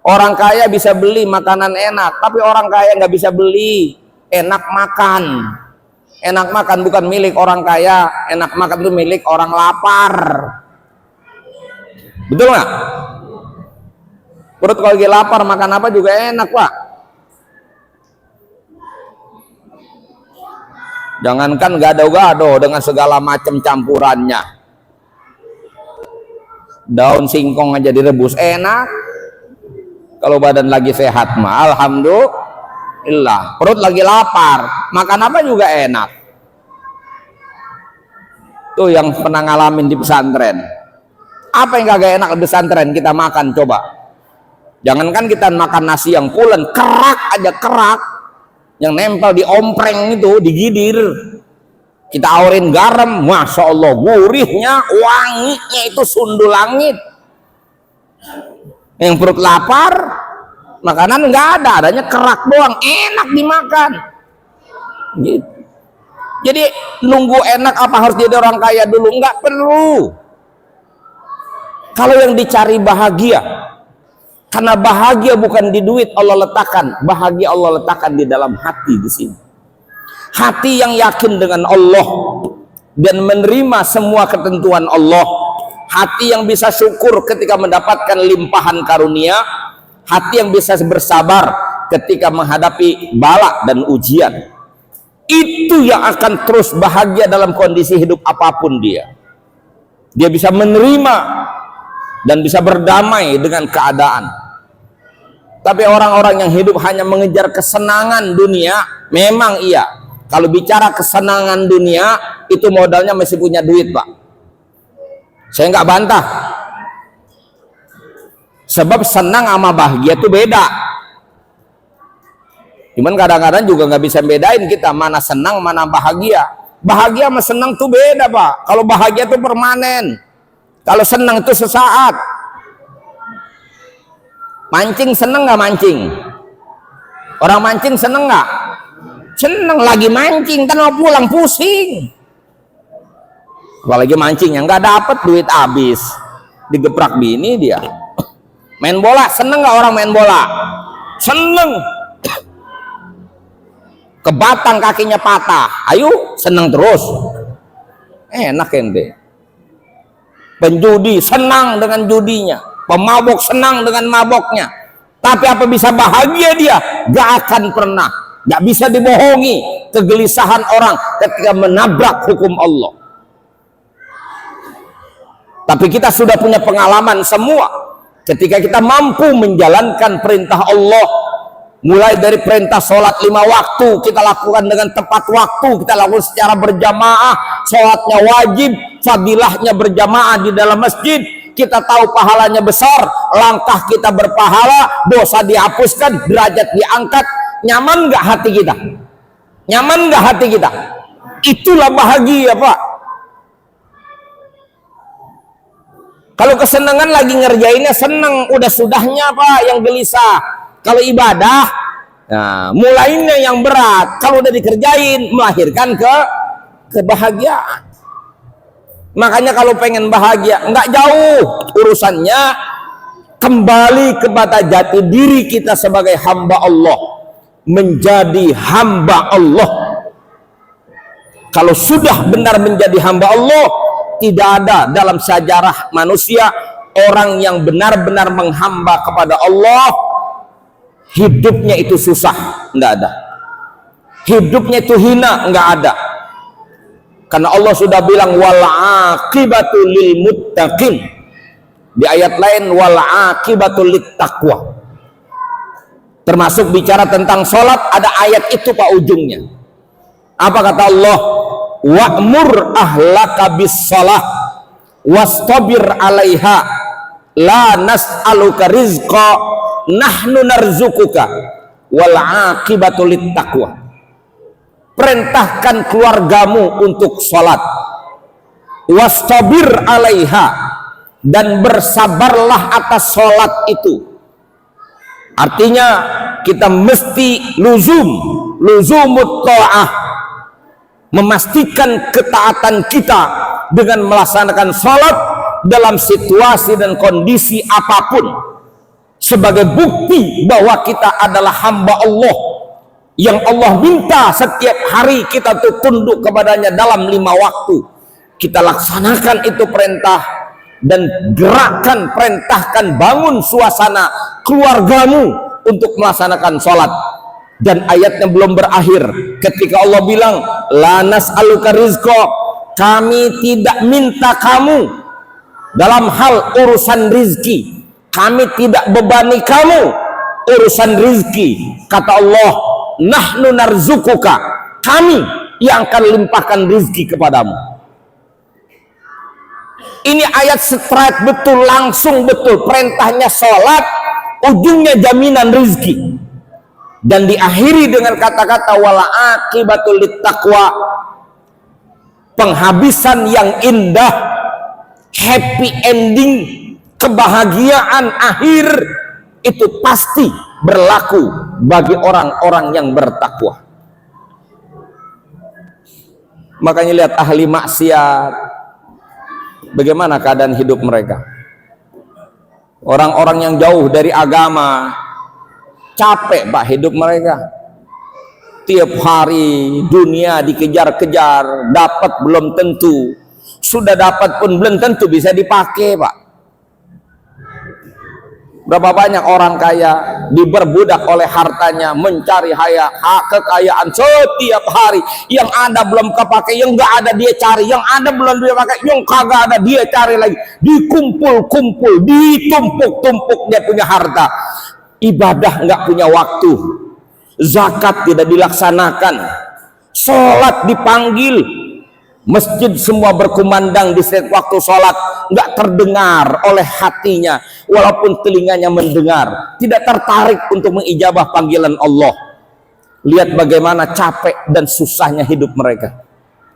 Orang kaya bisa beli makanan enak, tapi orang kaya nggak bisa beli enak makan. Enak makan bukan milik orang kaya, enak makan itu milik orang lapar. Betul nggak? Perut kalau lagi lapar makan apa juga enak, Pak. Jangankan gado-gado dengan segala macam campurannya. Daun singkong aja direbus enak. Kalau badan lagi sehat mah alhamdulillah. Perut lagi lapar, makan apa juga enak. Tuh yang pernah ngalamin di pesantren. Apa yang kagak enak di pesantren kita makan coba. Jangankan kita makan nasi yang pulen, kerak aja, kerak yang nempel di ompreng itu, digidir, kita aurin garam, masya Allah, gurihnya, wanginya itu sundul langit. Yang perut lapar, makanan nggak ada, adanya kerak doang, enak dimakan. Gitu. Jadi nunggu enak apa harus jadi orang kaya dulu? Nggak perlu. Kalau yang dicari bahagia, karena bahagia bukan di duit Allah letakkan, bahagia Allah letakkan di dalam hati di sini. Hati yang yakin dengan Allah dan menerima semua ketentuan Allah, hati yang bisa syukur ketika mendapatkan limpahan karunia, hati yang bisa bersabar ketika menghadapi bala dan ujian. Itu yang akan terus bahagia dalam kondisi hidup apapun dia. Dia bisa menerima dan bisa berdamai dengan keadaan. Tapi orang-orang yang hidup hanya mengejar kesenangan dunia, memang iya. Kalau bicara kesenangan dunia, itu modalnya masih punya duit, Pak. Saya nggak bantah. Sebab senang sama bahagia itu beda. Cuman kadang-kadang juga nggak bisa bedain kita mana senang mana bahagia. Bahagia sama senang tuh beda, Pak. Kalau bahagia tuh permanen, kalau senang itu sesaat. Mancing seneng nggak mancing? Orang mancing seneng nggak? Seneng, lagi mancing kan mau pulang pusing. Apalagi mancing yang nggak dapet, duit habis, digeprak bini dia. Main bola seneng nggak orang main bola? Seneng. Kebatang kakinya patah, ayo seneng terus, enak ente. Penjudi senang dengan judinya, pemabok senang dengan maboknya. Tapi apa bisa bahagia dia? Gak akan pernah. Gak bisa dibohongi kegelisahan orang ketika menabrak hukum Allah. Tapi kita sudah punya pengalaman semua ketika kita mampu menjalankan perintah Allah. Mulai dari perintah sholat 5 waktu kita lakukan dengan tepat waktu, kita lakukan secara berjamaah, sholatnya wajib, fadilahnya berjamaah di dalam masjid, kita tahu pahalanya besar, langkah kita berpahala, dosa dihapuskan, derajat diangkat. Nyaman nggak hati kita? Nyaman nggak hati kita? Itulah bahagia, Pak. Kalau kesenangan lagi ngerjainnya seneng, udah sudahnya Pak yang gelisah. Kalau ibadah, nah, mulainya yang berat. Kalau udah dikerjain, melahirkan kebahagiaan. Makanya kalau pengen bahagia, nggak jauh urusannya, kembali kepada jati diri kita sebagai hamba Allah, menjadi hamba Allah. Kalau sudah benar menjadi hamba Allah, tidak ada dalam sejarah manusia orang yang benar-benar menghamba kepada Allah hidupnya itu susah, enggak ada. Hidupnya itu hina, enggak ada. Karena Allah sudah bilang wal aqibatu lil muttaqin. Di ayat lain wal aqibatu lit taqwa. Termasuk bicara tentang sholat, ada ayat itu Pak ujungnya. Apa kata Allah? Wa'mur ahlaka bis shalah wastabir 'alaiha la nas'aluka rizqa nahnu narzukuka wal aqibatu lit taqwa. Perintahkan keluargamu untuk sholat, wastabir 'alaiha, dan bersabarlah atas sholat itu. Artinya kita mesti luzumut ta'ah, memastikan ketaatan kita dengan melaksanakan sholat dalam situasi dan kondisi apapun, sebagai bukti bahwa kita adalah hamba Allah yang Allah minta setiap hari kita tuh tunduk kepadanya dalam 5 waktu. Kita laksanakan itu perintah dan gerakan, perintahkan, bangun suasana keluargamu untuk melaksanakan sholat. Dan ayatnya belum berakhir ketika Allah bilang la nas'aluka rizqa, kami tidak minta kamu dalam hal urusan rizki, kami tidak bebani kamu urusan rizki. Kata Allah, nahnu narzukuka, kami yang akan limpahkan rizki kepadamu. Ini ayat straight betul, langsung betul. Perintahnya sholat, ujungnya jaminan rezeki. Dan diakhiri dengan kata-kata wala aqibatul littaqwa, penghabisan yang indah, happy ending, kebahagiaan akhir itu pasti berlaku bagi orang-orang yang bertakwa. Makanya lihat ahli maksiat, bagaimana keadaan hidup mereka. Orang-orang yang jauh dari agama, capek Pak hidup mereka. Tiap hari dunia dikejar-kejar, dapat belum tentu, sudah dapat pun belum tentu bisa dipakai Pak. Berapa banyak orang kaya diperbudak oleh hartanya, mencari kekayaan setiap hari. Yang ada belum kepakai, yang nggak ada dia cari, yang ada belum dia pakai, yang kagak ada dia cari lagi. Dikumpul-kumpul, ditumpuk-tumpuk dia punya harta. Ibadah nggak punya waktu, zakat tidak dilaksanakan, sholat dipanggil, masjid semua berkumandang di setiap waktu sholat, nggak terdengar oleh hatinya, walaupun telinganya mendengar, tidak tertarik untuk mengijabah panggilan Allah. Lihat bagaimana capek dan susahnya hidup mereka,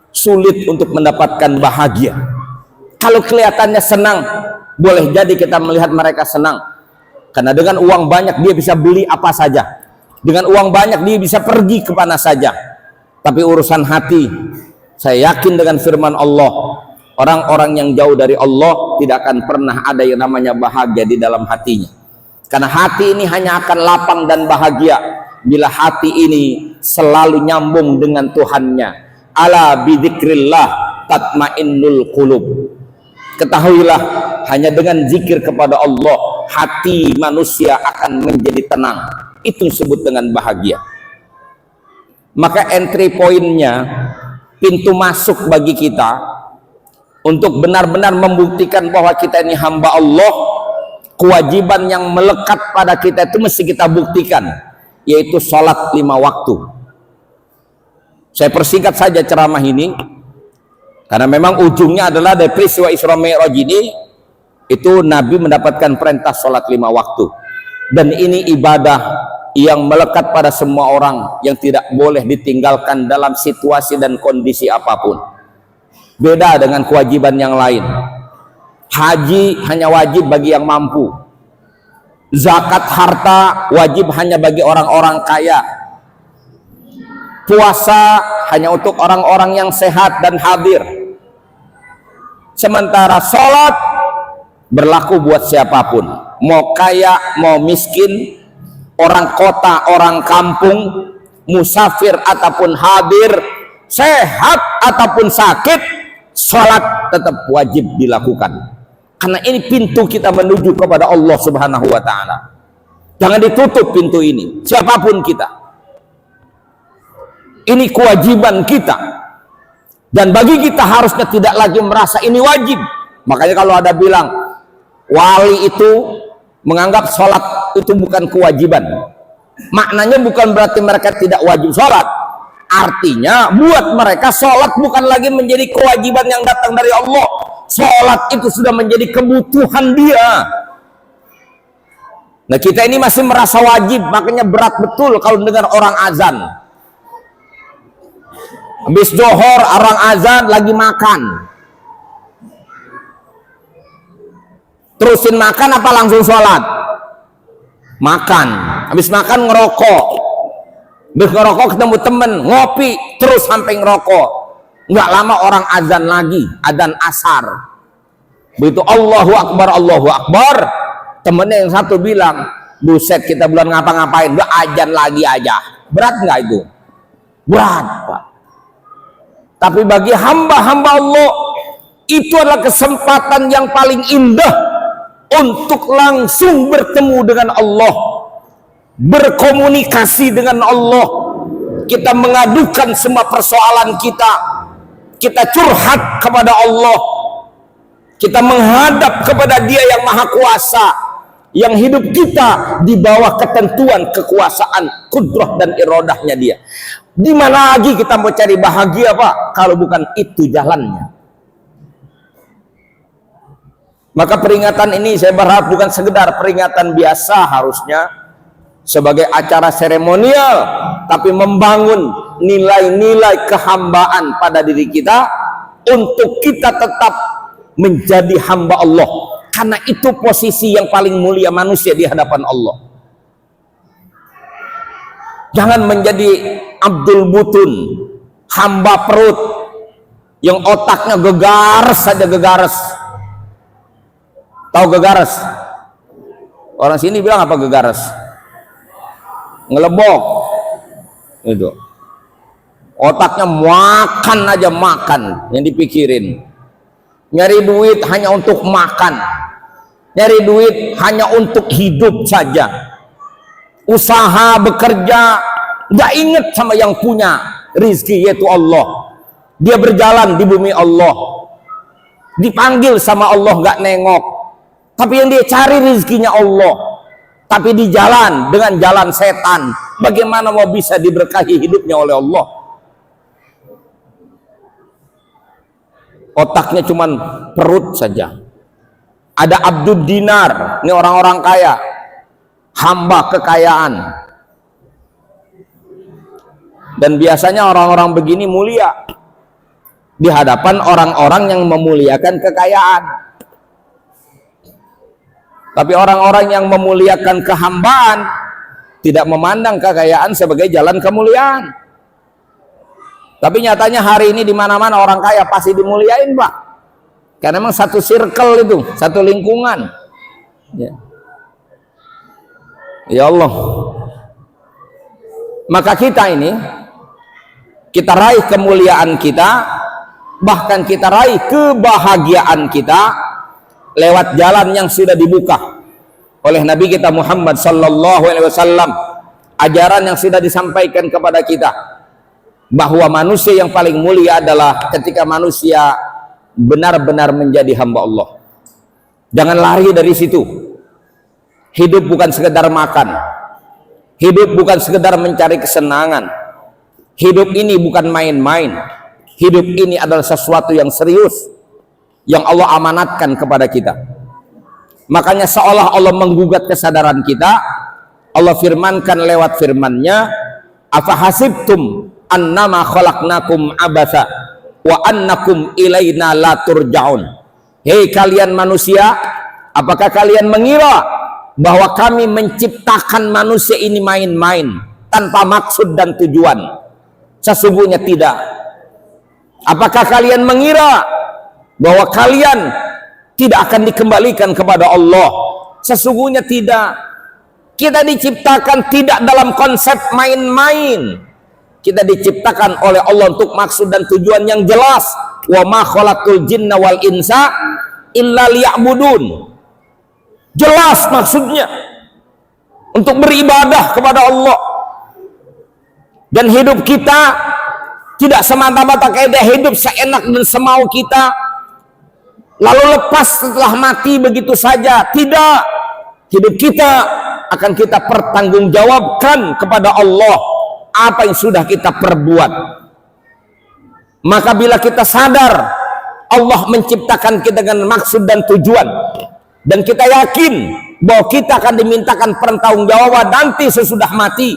sulit untuk mendapatkan bahagia. Kalau kelihatannya senang, boleh jadi kita melihat mereka senang, karena dengan uang banyak dia bisa beli apa saja, dengan uang banyak dia bisa pergi kemana saja. Tapi urusan hati, saya yakin dengan firman Allah, orang-orang yang jauh dari Allah tidak akan pernah ada yang namanya bahagia di dalam hatinya. Karena hati ini hanya akan lapang dan bahagia bila hati ini selalu nyambung dengan Tuhannya. Ala bidzikrillah tatmainnul qulub. Ketahuilah, hanya dengan zikir kepada Allah hati manusia akan menjadi tenang. Itu disebut dengan bahagia. Maka entry pointnya, pintu masuk bagi kita untuk benar-benar membuktikan bahwa kita ini hamba Allah, kewajiban yang melekat pada kita itu mesti kita buktikan, yaitu sholat 5 waktu. Saya persingkat saja ceramah ini, karena memang ujungnya adalah dari peristiwa Isra Mi'raj ini, itu Nabi mendapatkan perintah sholat 5 waktu. Dan ini ibadah yang melekat pada semua orang, yang tidak boleh ditinggalkan dalam situasi dan kondisi apapun. Beda dengan kewajiban yang lain. Haji hanya wajib bagi yang mampu, zakat harta wajib hanya bagi orang-orang kaya, puasa hanya untuk orang-orang yang sehat dan hadir. Sementara sholat berlaku buat siapapun, mau kaya mau miskin, orang kota, orang kampung, musafir ataupun hadir, sehat ataupun sakit, sholat tetap wajib dilakukan. Karena ini pintu kita menuju kepada Allah Subhanahu wa Ta'ala. Jangan ditutup pintu ini, siapapun kita. Ini kewajiban kita. Dan bagi kita harusnya tidak lagi merasa ini wajib. Makanya kalau ada bilang wali itu menganggap sholat itu bukan kewajiban, maknanya bukan berarti mereka tidak wajib sholat. Artinya buat mereka sholat bukan lagi menjadi kewajiban yang datang dari Allah. Sholat itu sudah menjadi kebutuhan dia. Nah, kita ini masih merasa wajib, makanya berat betul kalau dengar orang azan. Habis Johor orang azan lagi makan, terusin makan apa langsung sholat? Makan. Habis makan ngerokok. Habis ngerokok ketemu temen, ngopi, terus sampai ngerokok. Nggak lama orang azan lagi, adzan asar. Begitu Allahu Akbar, temennya yang satu bilang, buset kita belum ngapa-ngapain, udah azan lagi aja. Berat nggak itu? Berat Pak. Tapi bagi hamba-hamba Allah, itu adalah kesempatan yang paling indah untuk langsung bertemu dengan Allah, berkomunikasi dengan Allah. Kita mengadukan semua persoalan kita, kita curhat kepada Allah, kita menghadap kepada Dia yang Maha Kuasa, yang hidup kita di bawah ketentuan kekuasaan, kudrah dan iradahnya Dia. Di mana lagi kita mau cari bahagia Pak, kalau bukan itu jalannya? Maka peringatan ini saya berharap bukan sekedar peringatan biasa harusnya sebagai acara seremonial, tapi membangun nilai-nilai kehambaan pada diri kita untuk kita tetap menjadi hamba Allah, karena itu posisi yang paling mulia manusia di hadapan Allah. Jangan menjadi Abdul Butun, hamba perut yang otaknya gegares saja gegares. Tahu gegares? Orang sini bilang apa gegares? Ngelebok. Itu. Otaknya makan aja makan yang dipikirin. Nyari duit hanya untuk makan. Nyari duit hanya untuk hidup saja. Usaha bekerja nggak inget sama yang punya rizki yaitu Allah. Dia berjalan di bumi Allah. Dipanggil sama Allah nggak nengok. Tapi yang dia cari rizkinya Allah, tapi di jalan dengan jalan setan, bagaimana mau bisa diberkahi hidupnya oleh Allah? Otaknya cuman perut saja. Ada Abdul Dinar, ini orang-orang kaya, hamba kekayaan. Dan biasanya orang-orang begini mulia di hadapan orang-orang yang memuliakan kekayaan. Tapi orang-orang yang memuliakan kehambaan tidak memandang kekayaan sebagai jalan kemuliaan. Tapi nyatanya hari ini di mana-mana orang kaya pasti dimuliain, Pak. Karena memang satu circle itu, satu lingkungan. Ya Allah. Maka kita ini, kita raih kemuliaan kita, bahkan kita raih kebahagiaan kita lewat jalan yang sudah dibuka oleh Nabi kita Muhammad sallallahu alaihi wasallam, ajaran yang sudah disampaikan kepada kita bahwa manusia yang paling mulia adalah ketika manusia benar-benar menjadi hamba Allah. Jangan lari dari situ. Hidup bukan sekedar makan. Hidup bukan sekedar mencari kesenangan. Hidup ini bukan main-main. Hidup ini adalah sesuatu yang serius yang Allah amanatkan kepada kita. Makanya seolah Allah menggugat kesadaran kita. Allah firmankan lewat firman-Nya, afa hasibtum annama khalaqnakum abatha wa annakum ilaina la turja'un. Hei kalian manusia, apakah kalian mengira bahwa kami menciptakan manusia ini main-main tanpa maksud dan tujuan? Sesungguhnya tidak. Apakah kalian mengira bahwa kalian tidak akan dikembalikan kepada Allah? Sesungguhnya tidak. Kita diciptakan tidak dalam konsep main-main. Kita diciptakan oleh Allah untuk maksud dan tujuan yang jelas. Wa ma khalaqul jinna wal insa illa liya'budun. Jelas maksudnya, untuk beribadah kepada Allah. Dan hidup kita tidak semata-mata kayak hidup seenak dan semau kita, lalu lepas setelah mati begitu saja. Tidak. Hidup kita akan kita pertanggungjawabkan kepada Allah apa yang sudah kita perbuat. Maka bila kita sadar Allah menciptakan kita dengan maksud dan tujuan, dan kita yakin bahwa kita akan dimintakan pertanggungjawaban nanti sesudah mati,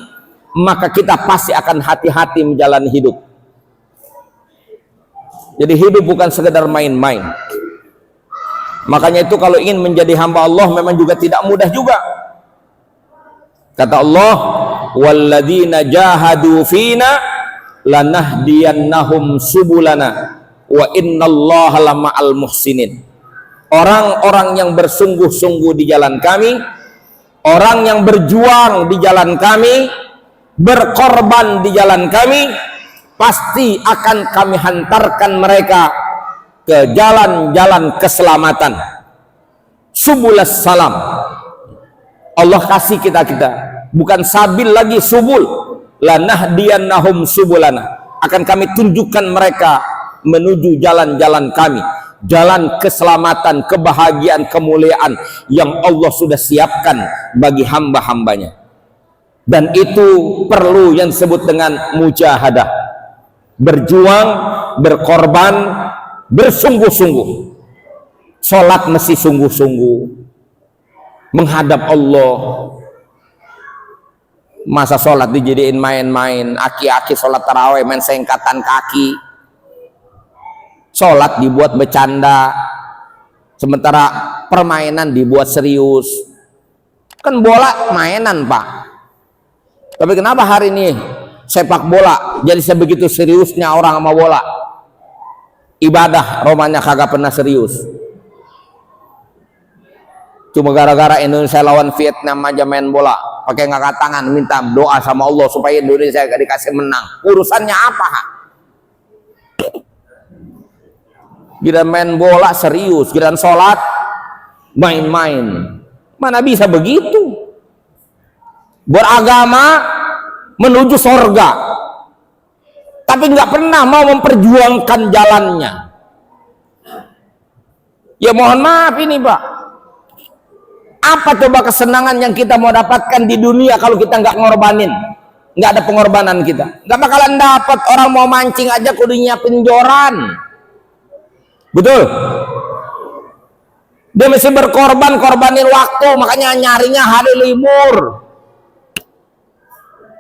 maka kita pasti akan hati-hati menjalani hidup. Jadi hidup bukan sekedar main-main. Makanya itu kalau ingin menjadi hamba Allah memang juga tidak mudah juga. Kata Allah, walladzina jahadu fina lanahdiyannahum subulana wa innallaha lama'al muhsinin. Orang-orang yang bersungguh-sungguh di jalan kami, orang yang berjuang di jalan kami, berkorban di jalan kami, pasti akan kami hantarkan mereka ke jalan-jalan keselamatan. Subulas salam. Allah kasih kita bukan sabil lagi, subul. Lanahdiyannahum subulana. Akan kami tunjukkan mereka menuju jalan-jalan kami, jalan keselamatan, kebahagiaan, kemuliaan yang Allah sudah siapkan bagi hamba-hambanya. Dan itu perlu yang disebut dengan mujahadah, berjuang, berkorban, bersungguh-sungguh. Sholat mesti sungguh-sungguh menghadap Allah. Masa sholat dijadiin main-main, aki-aki sholat tarawih main sengkatan kaki, sholat dibuat bercanda, sementara permainan dibuat serius. Kan bola mainan Pak, tapi kenapa hari ini sepak bola jadi sebegitu seriusnya orang sama bola? Ibadah romanya kagak pernah serius, cuma gara-gara Indonesia lawan Vietnam aja main bola pakai ngangkat tangan minta doa sama Allah supaya Indonesia dikasih menang. Urusannya apa? Giliran main bola serius, giliran sholat main-main. Mana bisa begitu? Beragama menuju sorga, tapi nggak pernah mau memperjuangkan jalannya. Ya mohon maaf ini Pak, apa coba kesenangan yang kita mau dapatkan di dunia kalau kita nggak ngorbanin, nggak ada pengorbanan kita, nggak bakalan dapat. Orang mau mancing aja kudu nyiapin joran, betul? Dia mesti berkorban, korbanin waktu, makanya nyarinya hari libur.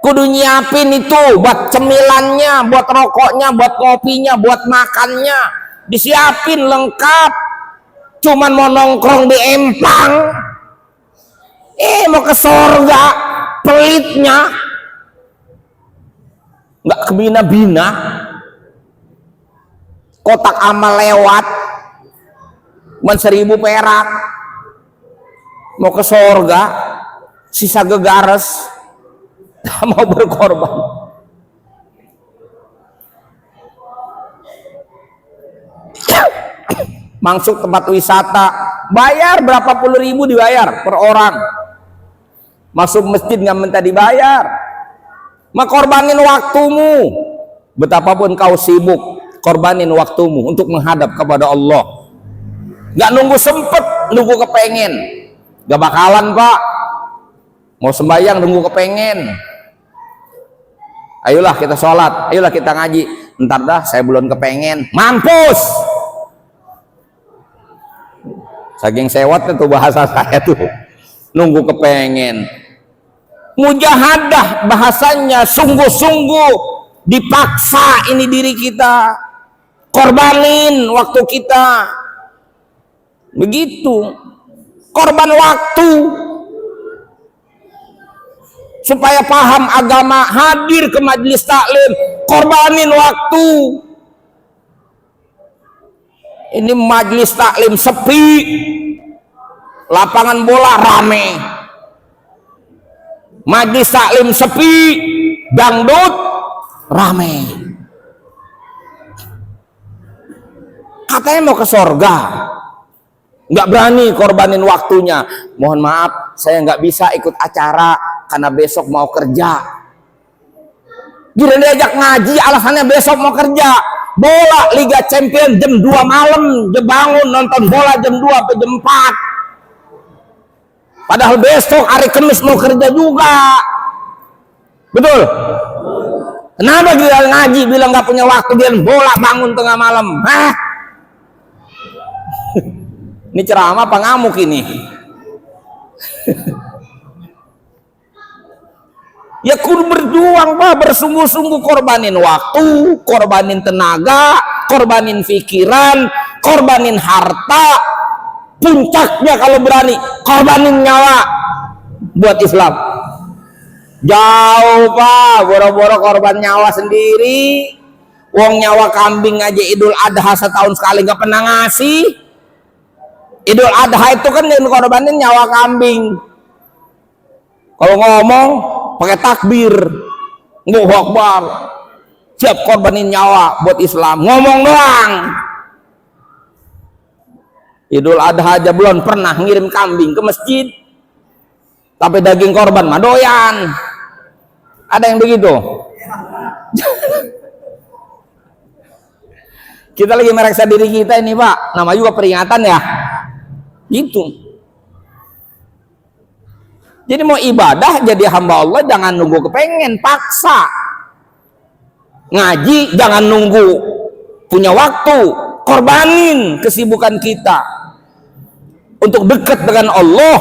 Kudu nyiapin itu buat cemilannya, buat rokoknya, buat kopinya, buat makannya, disiapin lengkap. Cuman mau nongkrong di empang, mau ke sorga, pelitnya nggak kebina-bina, kotak amal lewat, cuman 1.000 perak, mau ke sorga, sisa gegares, mau berkorban. Masuk tempat wisata, bayar berapa puluh ribu dibayar per orang. Masuk masjid nggak minta dibayar. Korbanin waktumu, betapapun kau sibuk, korbanin waktumu untuk menghadap kepada Allah. Nggak nunggu sempet, nunggu kepengen, nggak bakalan Pak. Mau sembahyang nunggu kepengen, ayolah kita sholat, ayolah kita ngaji, ntar dah saya belum kepengen, mampus. Saking sewatnya tuh bahasa saya tuh, nunggu kepengen. Mujahadah bahasanya, sungguh-sungguh dipaksa ini diri kita, korbanin waktu kita, begitu, korban waktu supaya paham agama, hadir ke majelis taklim, korbanin waktu. Ini majelis taklim sepi, lapangan bola rame. Majelis taklim sepi, dangdut rame. Katanya mau ke sorga, nggak berani korbanin waktunya. Mohon maaf, saya nggak bisa ikut acara karena besok mau kerja. Gila diajak ngaji, alasannya besok mau kerja. Bola Liga Champion jam 2 malam, dia bangun nonton bola jam 2 sampai jam 4. Padahal besok hari Kamis mau kerja juga. Betul? Kenapa dia ngaji bilang nggak punya waktu, dia bola bangun tengah malam? Hah? Ini ceramah apa ngamuk ini? Ya kudu berjuang Pak, bersungguh-sungguh, korbanin waktu, korbanin tenaga, korbanin pikiran, korbanin harta. Puncaknya kalau berani, korbanin nyawa buat Islam. Jauh Pak, boro-boro korban nyawa sendiri. Wong nyawa kambing aja Idul Adha setahun sekali gak pernah ngasih. Idul Adha itu kan yang korbanin nyawa kambing. Kalau ngomong pakai takbir, Allahu Akbar, siap korbanin nyawa buat Islam, ngomong doang. Idul Adha aja belum pernah ngirim kambing ke masjid, tapi daging korban mah doyan. Ada yang begitu? Kita lagi mereksa diri kita ini Pak, nama juga peringatan ya, gitu. Jadi mau ibadah jadi hamba Allah jangan nunggu kepengen, paksa. Ngaji jangan nunggu punya waktu, korbanin kesibukan kita. untuk dekat dengan Allah.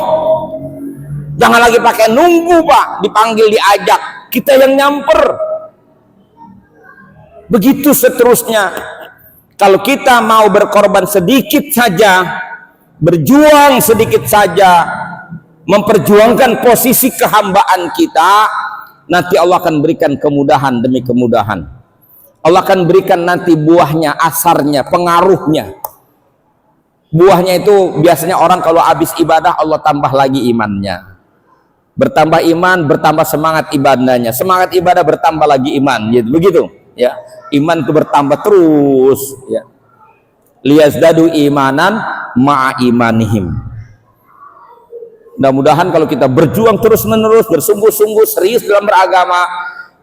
Jangan lagi pakai nunggu Pak, dipanggil, diajak, kita yang nyamper. Begitu seterusnya. Kalau kita mau berkorban sedikit saja, berjuang sedikit saja, memperjuangkan posisi kehambaan kita, nanti Allah akan berikan kemudahan demi kemudahan. Allah akan berikan nanti buahnya, asarnya, pengaruhnya. Buahnya itu biasanya orang kalau habis ibadah Allah tambah lagi imannya. Bertambah iman, bertambah semangat ibadahnya. Semangat ibadah bertambah lagi iman, gitu. Begitu, ya. Iman itu bertambah terus, ya. Liyazdadu imanan ma'a imanihim. Mudah-mudahan kalau kita berjuang terus-menerus, bersungguh-sungguh serius dalam beragama,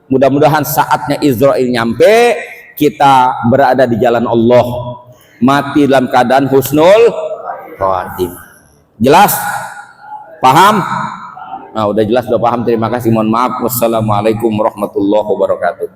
mudah-mudahan saatnya Israel nyampe, kita berada di jalan Allah, mati dalam keadaan husnul khatimah. Jelas? Paham? Nah, udah jelas, udah paham. Terima kasih. Mohon maaf. Wassalamualaikum warahmatullahi wabarakatuh.